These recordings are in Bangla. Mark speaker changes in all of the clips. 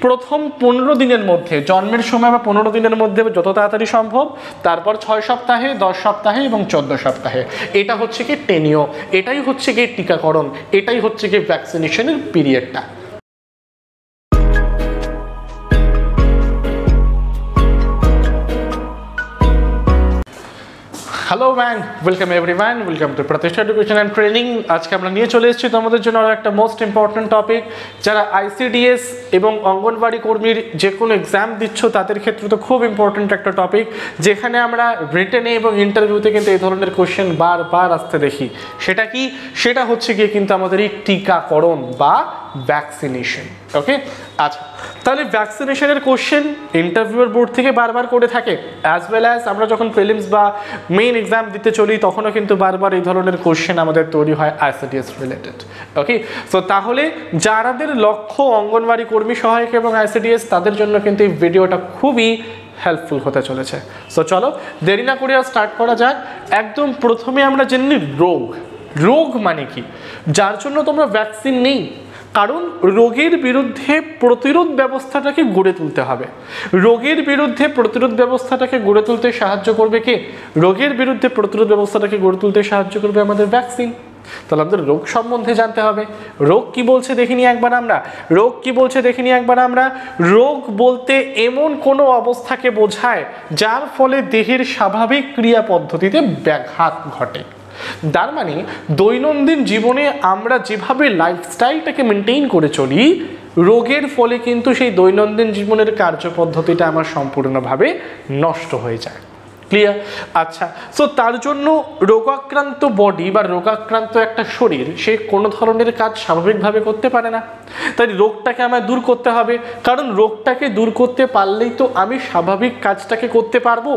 Speaker 1: প্রথম 15 দিনের মধ্যে, জন্মের সময় বা 15 দিনের মধ্যে যত তাড়াতাড়ি সম্ভব, তারপর 6 সপ্তাহে, 10 সপ্তাহে এবং 14 সপ্তাহে। এটা হচ্ছে কি টেনিও, এটাই হচ্ছে কি টিকাকরণ, এটাই হচ্ছে কি ভ্যাকসিনেশনের পিরিয়ডটা। Hello man, welcome everyone, welcome to Pratishtha education and training. আজকে আমরা নিয়ে চলে এসেছি তোমাদের জন্য আরও একটা মোস্ট ইম্পর্টেন্ট টপিক। যারা আইসিডিএস এবং অঙ্গনওয়াড়ি কর্মীর যে কোনো এক্সাম দিচ্ছ তাদের ক্ষেত্রে তো খুব ইম্পর্টেন্ট একটা টপিক, যেখানে আমরা রিটেনে এবং ইন্টারভিউতে কিন্তু এই ধরনের কোশ্চেন বারবার আসতে দেখি। সেটা কি? সেটা হচ্ছে গিয়ে কিন্তু আমাদের এই টিকাকরণ বা ভ্যাকসিনেশন। ওকে, আচ্ছা, তাহলে ভ্যাকসিনেশনের কোশ্চেন ইন্টারভিউর বোর্ড থেকে বারবার করে থাকে, অ্যাজ ওয়েল অ্যাজ আমরা যখন প্রিলিমস বা মেইন এক্সাম দিতে চলি তখনও কিন্তু বারবার এই ধরনের কোশ্চেন আমাদের তৈরি হয় আইসিডিএস রিলেটেড। ওকে, সো তাহলে যাদের লক্ষ্য অঙ্গনওয়াড়ি কর্মী সহায়ক এবং আইসিডিএস, তাদের জন্য কিন্তু এই ভিডিওটা খুবই হেল্পফুল হতে চলেছে। সো চলো দেরি না করে আর স্টার্ট করা যাক। একদম প্রথমে আমরা জেনে নিই রোগ মানে কি, যার জন্য তোমরা ভ্যাকসিন নেই। কারণ রোগের বিরুদ্ধে প্রতিরোধ ব্যবস্থাটাকে গড়ে তুলতে হবে। রোগের বিরুদ্ধে প্রতিরোধ ব্যবস্থাটাকে গড়ে তুলতে সাহায্য করবে কে? রোগের বিরুদ্ধে প্রতিরোধ ব্যবস্থাটাকে গড়ে তুলতে সাহায্য করবে আমাদের ভ্যাকসিন। তাহলে আমাদের রোগ সম্বন্ধে জানতে হবে। রোগ কি বলছে দেখিনি একবার আমরা। রোগ বলতে এমন কোনো অবস্থাকে বোঝায় যার ফলে দেহের স্বাভাবিক ক্রিয়া পদ্ধতিতে ব্যাঘাত ঘটে। তার মানে দৈনন্দিন জীবনে আমরা যেভাবে লাইফস্টাইলটাকে মেনটেন করে চলি, রোগের ফলে কিন্তু সেই দৈনন্দিন জীবনের কার্যপদ্ধতিটা আমার সম্পূর্ণভাবে নষ্ট হয়ে যায়। ক্লিয়ার? আচ্ছা, সো তার জন্য রোগাক্রান্ত বডি বা রোগাক্রান্ত একটা শরীর সে কোনো ধরনের কাজ স্বাভাবিকভাবে করতে পারে না। তাই রোগটাকে আমায় দূর করতে হবে, কারণ রোগটাকে দূর করতে পারলেই তো আমি স্বাভাবিক কাজটাকে করতে পারবো।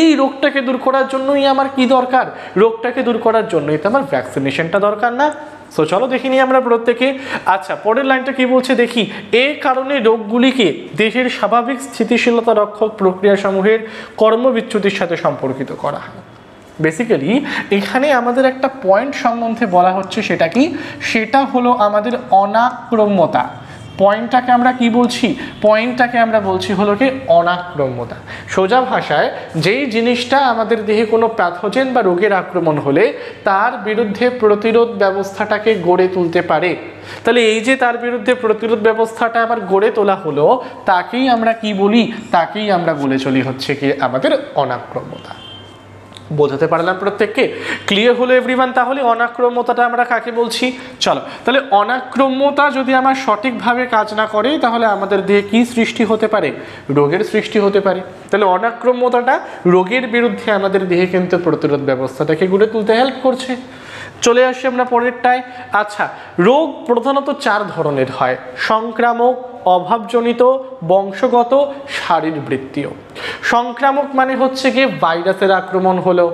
Speaker 1: এই রোগটাকে দূর করার জন্যই আমার কি দরকার? রোগটাকে দূর করার জন্যই তো আমার ভ্যাকসিনেশনটা দরকার না? সো চলো দেখিনি আমরা প্রত্যেকে। আচ্ছা, পরের লাইনটা কি বলছে দেখি। এই কারণে রোগগুলিকে দেহের স্বাভাবিক স্থিতিশীলতা রক্ষক প্রক্রিয়াসমূহের কর্মবিচ্যুতির সাথে সম্পর্কিত করা হয়। বেসিক্যালি এখানে আমাদের একটা পয়েন্ট সম্বন্ধে বলা হচ্ছে, সেটা কি? সেটা হলো আমাদের অনাক্রম্যতা। পয়েন্টটাকে আমরা কি বলছি? পয়েন্টটাকে আমরা বলছি হলো কি অনাক্রম্যতা। সোজা ভাষায় যেই জিনিসটা আমাদের দেহে কোনো প্যাথোজেন বা রোগের আক্রমণ হলে তার বিরুদ্ধে প্রতিরোধ ব্যবস্থাটাকে গড়ে তুলতে পারে। তাহলে এই যে তার বিরুদ্ধে প্রতিরোধ ব্যবস্থাটা আবার গড়ে তোলা হলো, তাকেই আমরা কি বলি? তাকেই আমরা বলে চলি হচ্ছে কি আমাদের অনাক্রম্যতা। বোঝাতে পারলাম প্রত্যেককে? ক্লিয়ার হলো এভরিওয়ান? তাহলে অনাক্রম্যতাটা আমরা কাকে বলছি? চলো, তাহলে অনাক্রম্যতা যদি আমার সঠিকভাবে কাজ না করে তাহলে আমাদের দেহে কি সৃষ্টি হতে পারে? রোগের সৃষ্টি হতে পারে। তাহলে অনাক্রম্যতাটা রোগের বিরুদ্ধে আমাদের দেহে কিন্তু প্রতিরোধ ব্যবস্থাটাকে গড়ে তুলতে হেল্প করছে। চলে আসি আমরা পরেরটায়। আচ্ছা, রোগ প্রধানত 4 ধরনের হয়: সংক্রামক, অভাবজনিত, বংশগত, শারীরবৃত্তীয়। সংক্রামক মানে হচ্ছে গিয়ে ভাইরাসের আক্রমণ হলো,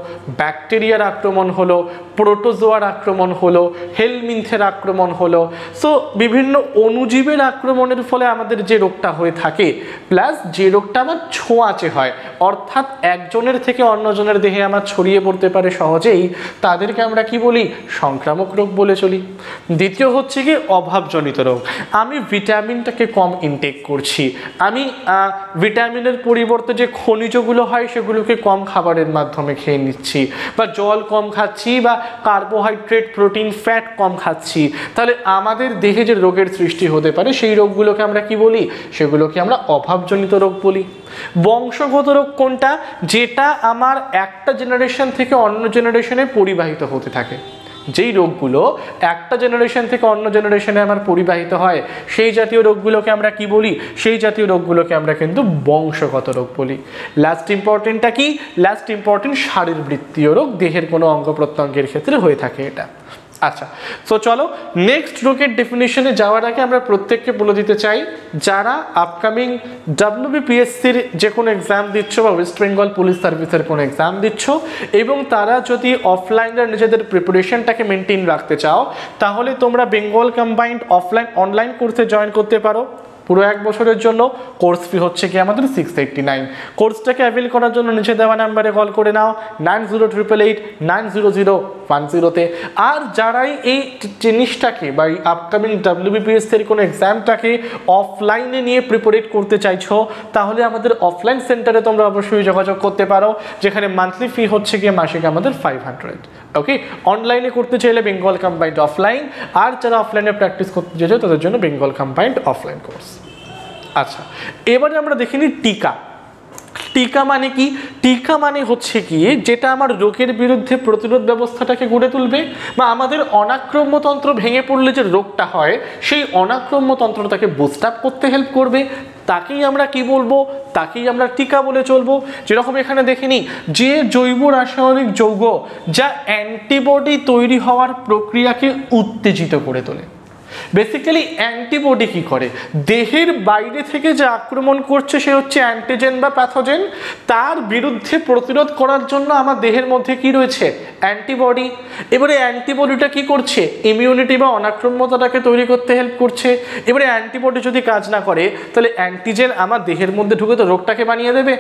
Speaker 1: ব্যাকটেরিয়ার আক্রমণ হলো, প্রোটোজোয়ার আক্রমণ হলো, হেলমিন্থের আক্রমণ হলো। সো বিভিন্ন অণুজীবের আক্রমণের ফলে আমাদের যে রোগটা হয়ে থাকে, প্লাস যে রোগটা আমার ছোঁয়াচে হয়, অর্থাৎ একজনের থেকে অন্যজনের দেহে আমার ছড়িয়ে পড়তে পারে সহজেই, তাদেরকে আমরা কি বলি? সংক্রামক রোগ বলে চলি। দ্বিতীয় হচ্ছে কি অভাবজনিত রোগ। আমি ভিটামিনটাকে কম ইনটেক করছি, আমি ভিটামিনের পরিবর্তে যে খনিজগুলো হয় সেগুলোকে কম খাবারের মাধ্যমে খেয়ে নিচ্ছি, বা জল কম খাচ্ছি, বা কার্বোহাইড্রেট, প্রোটিন, ফ্যাট কম খাচ্ছি। তাহলে আমাদের দেহে যে রোগের সৃষ্টি হতে পারে সেই রোগগুলোকে আমরা কি বলি? সেগুলোকে আমরা অভাবজনিত রোগ বলি। বংশগত রোগ কোনটা? যেটা আমার একটা জেনারেশন থেকে অন্য জেনারেশনে পরিবাহিত হতে থাকে। যেই রোগগুলো একটা জেনারেশন থেকে অন্য জেনারেশনে আমার পরিবাহিত হয়, সেই জাতীয় রোগগুলোকে আমরা কি বলি? সেই জাতীয় রোগগুলোকে আমরা কিন্তু বংশগত রোগ বলি। লাস্ট ইম্পর্টেন্টটা কি? লাস্ট ইম্পর্টেন্ট শারীরবৃত্তীয় রোগ, দেহের কোনো অঙ্গ প্রত্যঙ্গের ক্ষেত্রে হয়ে থাকে এটা। আচ্ছা, সো চলো নেক্সট রোগের ডেফিনিশনে যাওয়ার আগে আমরা প্রত্যেককে বলে দিতে চাই, যারা আপকামিং WBPSCর যে কোনো এক্সাম দিচ্ছ বা ওয়েস্ট বেঙ্গল পুলিশ সার্ভিসের কোনো এক্সাম দিচ্ছ, এবং তারা যদি অফলাইনে নিজেদের প্রিপারেশনটাকে মেনটেন রাখতে চাও, তাহলে তোমরা বেঙ্গল কম্বাইন্ড অফলাইন অনলাইন কোর্সে জয়েন করতে পারো। পুরো 1 বছরের জন্য। কোর্স ফি হচ্ছে কি আমাদের 689। কোর্সটাকে অ্যাভেল করার জন্য নিচে দেওয়া নাম্বারে কল করে নাও 9088890010 আর যারাই এই জিনিসটাকে বা এই আপকামিং WBPSC এর কোনো এক্সামটাকে অফলাইনে নিয়ে প্রিপারেট করতে চাইছো, তাহলে আমাদের অফলাইন সেন্টারে তোমরা অবশ্যই যোগাযোগ করতে পারো, যেখানে মান্থলি ফি হচ্ছে গিয়ে মাসিক আমাদের 500। ওকে, অনলাইনে করতে চাইলে বেঙ্গল কম্বাইন্ড অফলাইন, আর যারা অফলাইনে প্র্যাকটিস করতে চাইছো তাদের জন্য বেঙ্গল কম্বাইন্ড অফলাইন কোর্স। আচ্ছা, এবারে আমরা দেখিনি টিকা। টিকা মানে কি? টিকা মানে হচ্ছে কি যেটা আমার রোগের বিরুদ্ধে প্রতিরোধ ব্যবস্থাটাকে গড়ে তুলবে, বা আমাদের অনাক্রম্যতন্ত্র ভেঙে পড়লে যে রোগটা হয় সেই অনাক্রম্যতন্ত্রটাকে বুস্ট আপ করতে হেল্প করবে, তাকেই আমরা কি বলবো? তাকেই আমরা টিকা বলে চলবো। যেরকম এখানে দেখিনি যে জৈব রাসায়নিক যৌগ যা অ্যান্টিবডি তৈরি হওয়ার প্রক্রিয়াকে উত্তেজিত করে তোলে। বেসিক্যালি অ্যান্টিবডি কি করে? দেহের বাইরে থেকে যে আক্রমণ করছে সে হচ্ছে অ্যান্টিজেন বা প্যাথোজেন, তার বিরুদ্ধে প্রতিরোধ করার জন্য আমার দেহের মধ্যে কি রয়েছে? অ্যান্টিবডি। এবারে অ্যান্টিবডিটা কি করছে? ইমিউনিটি বা অনাক্রম্যতাটাকে তৈরি করতে হেল্প করছে। এবারে অ্যান্টিবডি যদি কাজ না করে তাহলে অ্যান্টিজেন আমার দেহের মধ্যে ঢুকে তো রোগটাকে বানিয়ে দেবে।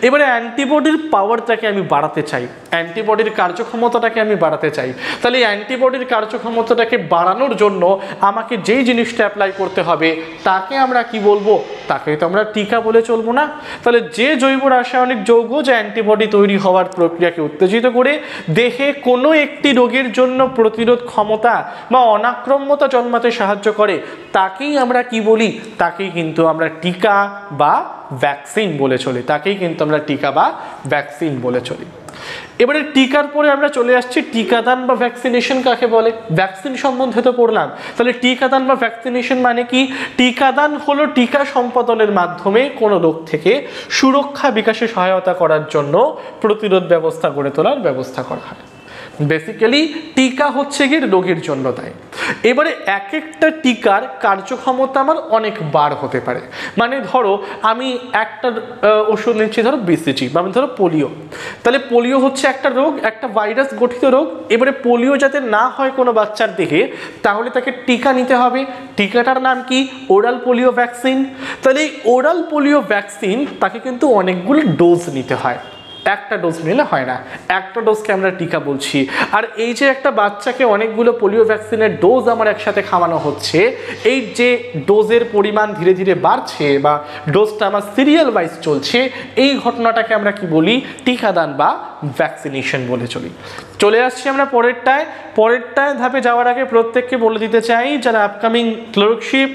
Speaker 1: এবারে অ্যান্টিবডির পাওয়ারটাকে আমি বাড়াতে চাই, অ্যান্টিবডির কার্যক্ষমতাটাকে আমি বাড়াতে চাই, তাহলে অ্যান্টিবডির কার্যক্ষমতাটাকে বাড়ানোর জন্য আমাকে যেই জিনিসটা অ্যাপ্লাই করতে হবে তাকে আমরা কি বলবো? তাকে তো আমরা টিকা বলে চলবো না। তাহলে যে জৈব রাসায়নিক যৌগ যে অ্যান্টিবডি তৈরি হওয়ার প্রক্রিয়াকে উত্তেজিত করে দেহে কোনো একটি রোগের জন্য প্রতিরোধ ক্ষমতা বা অনাক্রম্যতা জন্মাতে সাহায্য করে, তাকেই আমরা কি বলি? তাকেই কিন্তু আমরা টিকা বা ভ্যাকসিন বলে চলি, তাকেই কিন্তু আমরা টিকা বা ভ্যাকসিন বলে চলি। এবারে টিকার পরে আমরা চলে আসছি টিকাদান বা ভ্যাকসিনেশন কাকে বলে। ভ্যাকসিন সম্বন্ধে তো পড়লাম, তাহলে টিকাদান বা ভ্যাকসিনেশন মানে কি? টিকাদান হলো টিকা সম্পাদনের মাধ্যমে কোনো রোগ থেকে সুরক্ষা বিকাশে সহায়তা করার জন্য প্রতিরোধ ব্যবস্থা গড়ে তোলার ব্যবস্থা করা হয়। বেসিক্যালি টিকা হচ্ছে গিয়ে রোগের জন্য দেয়। এবারে এক একটা টিকার কার্যক্ষমতা আমার অনেকবার হতে পারে। মানে ধরো আমি একটা ওষুধ নিচ্ছি, ধরো BCG বা ধরো পোলিও, তাহলে পোলিও হচ্ছে একটা রোগ, একটা ভাইরাস গঠিত রোগ। এবারে পোলিও যাতে না হয় কোনো বাচ্চার দেহে, তাহলে তাকে টিকা নিতে হবে। টিকাটার নাম কি? Oral polio vaccine. তাহলে এই ওরাল পোলিও ভ্যাকসিন তাকে কিন্তু অনেকগুলো ডোজ নিতে হয়, একটা ডোজ নিলে হয় না, একটা ডোজকে আমরা টিকা বলছি। আর এই যে একটা বাচ্চাকে অনেকগুলো পোলিও ভ্যাকসিনের ডোজ আমার একসাথে খাওয়ানো হচ্ছে, এই যে ডোজের পরিমাণ ধীরে ধীরে বাড়ছে বা ডোজটা আমার সিরিয়াল ওয়াইজ চলছে, এই ঘটনাটাকে আমরা কি বলি? টিকাদান বা ভ্যাকসিনেশন বলে চলি। চলে আসছি আমরা পরেরটায় ধাপে যাওয়ার আগে প্রত্যেককে বলে দিতে চাই, যারা আপকামিং ক্লার্কশিপ,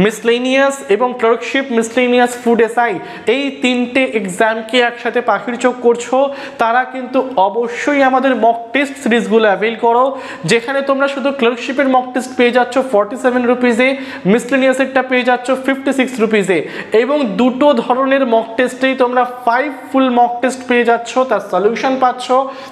Speaker 1: মিসলেনিয়াস এবং ক্লার্কশিপ মিসলেনিয়াস ফুড এসআই এই 3টে এক্সামকে একসাথে পাখির চোখ করছো, তারা কিন্তু অবশ্যই আমাদের মক টেস্ট সিরিজগুলো অ্যাভেল করো, যেখানে তোমরা শুধু ক্লার্কশিপের মক টেস্ট পেয়ে যাচ্ছ 47 রুপিজে, মিসলেনিয়াসেরটা পেয়ে যাচ্ছ 56 রুপিজে, এবং দুটো ধরনের মক টেস্টেই তোমরা 5 ফুল মক টেস্ট পেয়ে যাচ্ছ, তার সলিউশন পাচ্ছ,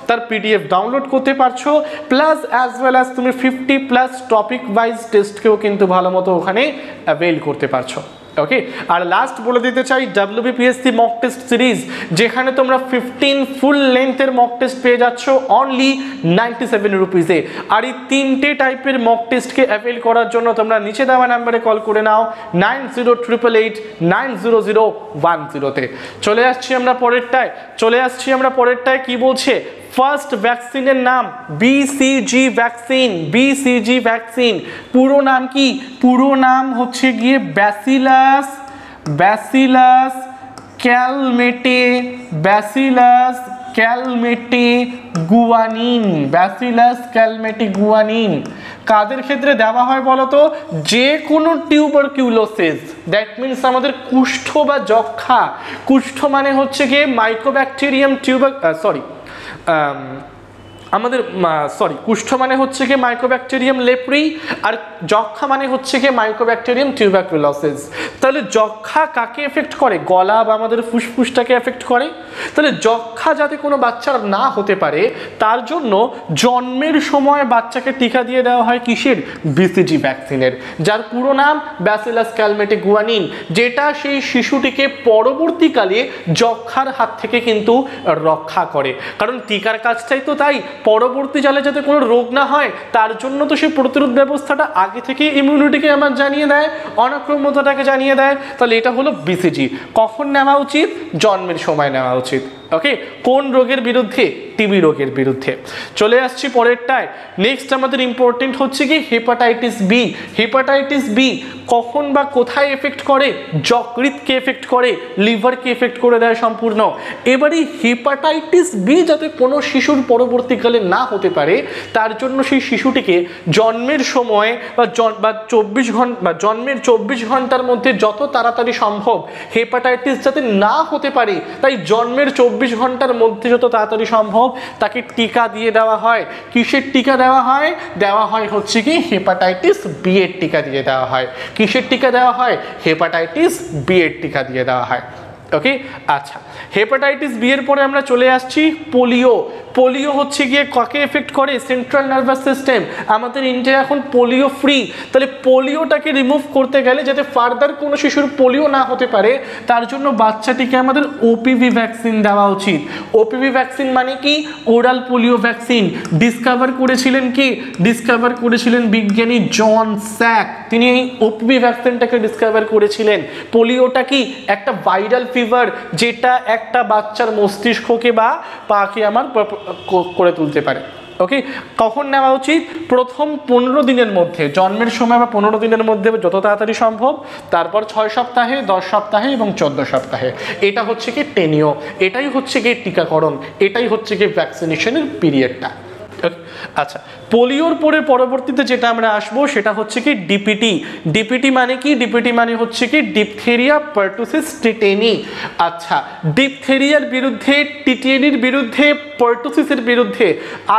Speaker 1: তার PDF ডাউনলোড করতে পারছো, প্লাস অ্যাজ ওয়েল অ্যাজ তুমি 50+ টপিক ওয়াইজ টেস্টকেও কিন্তু ভালো মতো ওখানে অ্যাভেল করতে পারছো। ওকে, আর লাস্ট বলে দিতে চাই WBPSC মক টেস্ট সিরিজ, যেখানে তোমরা 15 ফুল লেন্থের মক টেস্ট পেয়ে যাচ্ছ অনলি 97 রুপিজে। আর এই 3টে টাইপের মক টেস্টকে অ্যাভেল করার জন্য তোমরা নিচে দেওয়া নাম্বারে কল করে নাও 9088890010-তে। চলে আসছি আমরা পরেরটায়, কি বলছে? ফার্স্ট ভ্যাকসিনের নাম BCG ভ্যাকসিন। BCG ভ্যাকসিন পুরো নাম কি? পুরো নাম হচ্ছে গিয়ে ব্যাসিলাস ক্যালমেটে গুয়ানিন। কাদের ক্ষেত্রে দেওয়া হয় বলো তো? যে কোনো টিউবারকিউলোসিস, দ্যাট মিনস আমাদের কুষ্ঠ বা যক্ষা। কুষ্ঠ মানে হচ্ছে গিয়ে মাইকোব্যাকটেরিয়াম কুষ্ঠ মানে হচ্ছে গিয়ে মাইকোব্যাকটেরিয়াম লেপ্রি, আর যক্ষা মানে হচ্ছে গিয়ে মাইকোব্যাকটেরিয়াম টিউবারকুলোসিস। তাহলে যক্ষা কাকে এফেক্ট করে? গলা বা আমাদের ফুসফুসটাকে এফেক্ট করে। তাহলে যক্ষা যাতে কোনো বাচ্চার না হতে পারে তার জন্য জন্মের সময় বাচ্চাকে টিকা দিয়ে দেওয়া হয় কিসের? BCG ভ্যাকসিনের, যার পুরো নাম ব্যাসিলাস ক্যালমেটে গুয়ানিন, যেটা সেই শিশুটিকে পরবর্তীকালে যক্ষার হাত থেকে কিন্তু রক্ষা করে। কারণ টিকার কাজটাই তো তাই, পরবর্তীকালে যাতে কোনো রোগ না হয় তার জন্য তো সেই প্রতিরোধ ব্যবস্থাটা আগে থেকে ইমিউনিটিকে আমার জানিয়ে দেয়, অনাক্রম্যতাটাকে জানিয়ে দেয়। তাহলে এটা হলো বিসিজি। কখন নেওয়া উচিত? জন্মের সময় নেওয়া উচিত। ওকে, কোন রোগের বিরুদ্ধে? টিবি রোগের বিরুদ্ধে। চলে আসছি পরেরটায়। নেক্সট আমাদের ইম্পর্টেন্ট হচ্ছে কি হেপাটাইটিস বি। হেপাটাইটিস বি কখন বা কোথায় এফেক্ট করে? যকৃৎকে এফেক্ট করে, লিভারকে এফেক্ট করে দেয় সম্পূর্ণ। এবারে হেপাটাইটিস বি যাতে কোনো শিশুর পরবর্তীকালে না হতে পারে তার জন্য সেই শিশুটিকে জন্মের সময় বা 24 ঘন্টা বা জন্মের 24 ঘন্টার মধ্যে যত তাড়াতাড়ি সম্ভব হেপাটাইটিস যাতে না হতে পারে, তাই জন্মের 24 ঘন্টার মধ্যে যত তাড়াতাড়ি সম্ভব তাকে টিকা দিয়ে দেওয়া হয়। কিসের টিকা দেওয়া হয়? দেওয়া হয় হচ্ছে কি হেপাটাইটিস বি এর টিকা দিয়ে দেওয়া হয়। কিসের টিকা দেওয়া হয়? হেপাটাইটিস বি এর টিকা দিয়ে দেওয়া হয়। ওকে, আচ্ছা, হেপাটাইটিস বি এর পরে আমরা চলে আসছি পোলিও। পোলিও হচ্ছে গিয়ে কাকে এফেক্ট করে? Central nervous system. আমাদের ইন্ডিয়া এখন পোলিও ফ্রি। তাহলে পোলিওটাকে রিমুভ করতে গেলে যাতে ফার্দার কোনো শিশুর পোলিও না হতে পারে তার জন্য বাচ্চাটিকে আমাদের ওপিভি ভ্যাকসিন দেওয়া উচিত। ওপিভি ভ্যাকসিন মানে কি? Oral polio vaccine. ডিসকভার করেছিলেন কি? ডিসকভার করেছিলেন বিজ্ঞানী জন স্যাক। তিনি এই ওপিভি ভ্যাকসিনটাকে ডিসকভার করেছিলেন। পোলিওটা কি? একটা ভাইরাল ফিভার যেটা একটা বাচ্চার মস্তিষ্ককে বা পাকে আমার করে তুলতে পারে। ওকে, কখন নেওয়া উচিত? প্রথম 15 দিনের মধ্যে, জন্মের সময় বা 15 দিনের মধ্যে যত তাড়াতাড়ি সম্ভব, তারপর 6 সপ্তাহে, 10 সপ্তাহে এবং 14 সপ্তাহে। এটা হচ্ছে কি টেনিও, এটাই হচ্ছে কি টিকাকরণ, এটাই হচ্ছে কি ভ্যাকসিনেশনের পিরিয়ডটা। আচ্ছা, পোলিওর পরে পরবর্তীতে যেটা আমরা আসবো সেটা হচ্ছে কি ডিপিটি। ডিপিটি মানে কি? ডিপিটি মানে হচ্ছে কি ডিপথেরিয়া পার্টুসিস টিটেনি। আচ্ছা, ডিপথেরিয়ার বিরুদ্ধে, টিটেনির বিরুদ্ধে, পার্টুসিসের বিরুদ্ধে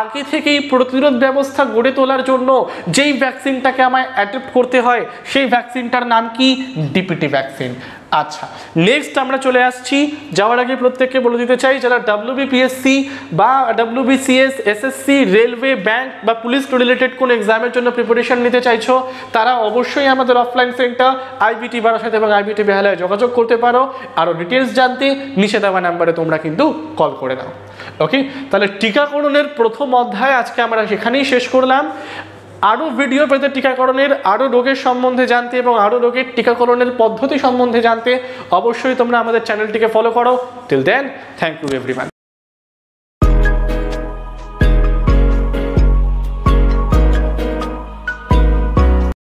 Speaker 1: আগে থেকেই প্রতিরোধ ব্যবস্থা গড়ে তোলার জন্য যেই ভ্যাকসিনটাকে আমায় অ্যাডপ্ট করতে হয় সেই ভ্যাকসিনটার নাম কি? DPT vaccine. আচ্ছা, নেক্সট আমরা চলে আসছি। যাওয়ার আগে প্রত্যেককে বলে দিতে চাই যারা WBPSC বা WBCS, SSC, রেলওয়ে, ব্যাংক বা পুলিশ রিলেটেড কোনো এক্সামের জন্য প্রিপারেশন নিতে চাইছো তারা অবশ্যই আমাদের অফলাইন সেন্টার IBT বারাসাত এবং IBT বেহালায় যোগাযোগ করতে পারো। আরও ডিটেলস জানতে নিচে দেওয়া নাম্বারে তোমরা কিন্তু কল করে নাও। ওকে, তাহলে টিকাকরণের প্রথম অধ্যায় আজকে আমরা সেখানেই শেষ করলাম। আরও ভিডিও পেতে টিকাকরণের আরও রোগের সম্বন্ধে জানতে এবং আরও রোগের টিকাকরণের পদ্ধতি সম্বন্ধে জানতে অবশ্যই তোমরা আমাদের চ্যানেলটিকে ফলো করো। Till then, thank you everyone.